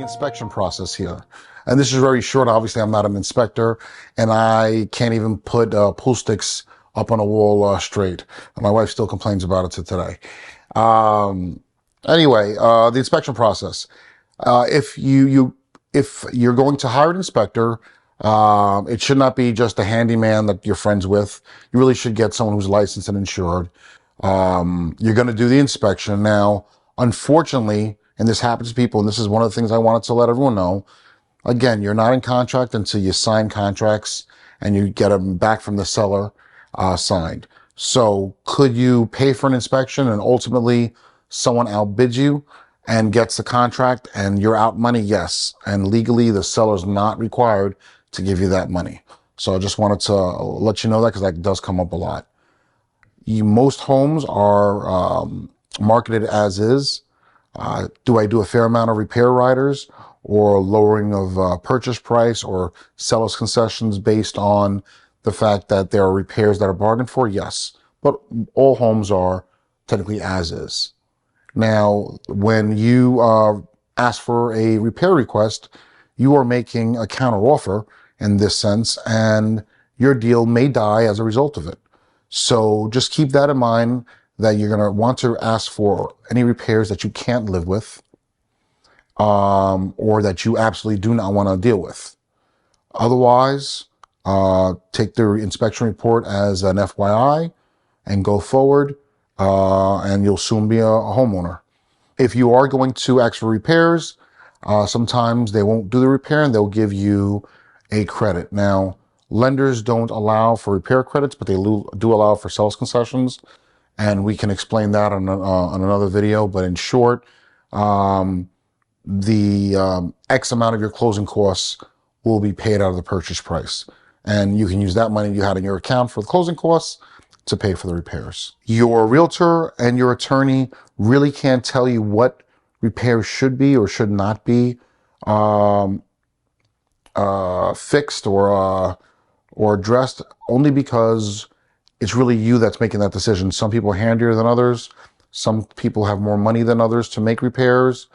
the inspection process here. And this is very short. Obviously, I'm not an inspector, and I can't even put pool sticks up on a wall straight. And my wife still complains about it to today. Anyway, the inspection process. If you're going to hire an inspector, it should not be just a handyman that you're friends with. You really should get someone who's licensed and insured. You're going to do the inspection. Now, unfortunately, and this happens to people, and this is one of the things I wanted to let everyone know, again, you're not in contract until you sign contracts and you get them back from the seller signed. So could you pay for an inspection and ultimately someone outbids you and gets the contract and you're out money? Yes. And legally, the seller's not required to give you that money. So I just wanted to let you know that, because that does come up a lot. Most homes are marketed as is. Do I do a fair amount of repair riders or lowering of purchase price or seller's concessions based on the fact that there are repairs that are bargained for? Yes. But all homes are technically as is. Now, when you ask for a repair request, you are making a counter offer in this sense, and your deal may die as a result of it. So just keep that in mind, that you're going to want to ask for any repairs that you can't live with, or that you absolutely do not want to deal with. Otherwise, take the inspection report as an FYI and go forward, and you'll soon be a homeowner. If you are going to ask for repairs, sometimes they won't do the repair and they'll give you a credit. Now, lenders don't allow for repair credits, but they do allow for sales concessions. And we can explain that on another video. But in short, the X amount of your closing costs will be paid out of the purchase price. And you can use that money you had in your account for the closing costs to pay for the repairs. Your realtor and your attorney really can't tell you what repairs should be or should not be fixed or addressed, only because it's really you that's making that decision. Some people are handier than others. Some people have more money than others to make repairs.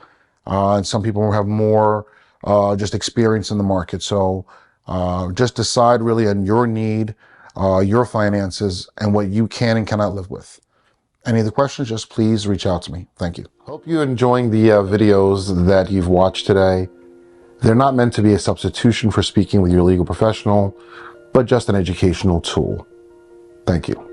And some people have more just experience in the market. So just decide really on your need, your finances, and what you can and cannot live with. Any other questions, just please reach out to me. Thank you. Hope you're enjoying the videos that you've watched today. They're not meant to be a substitution for speaking with your legal professional, but just an educational tool. Thank you.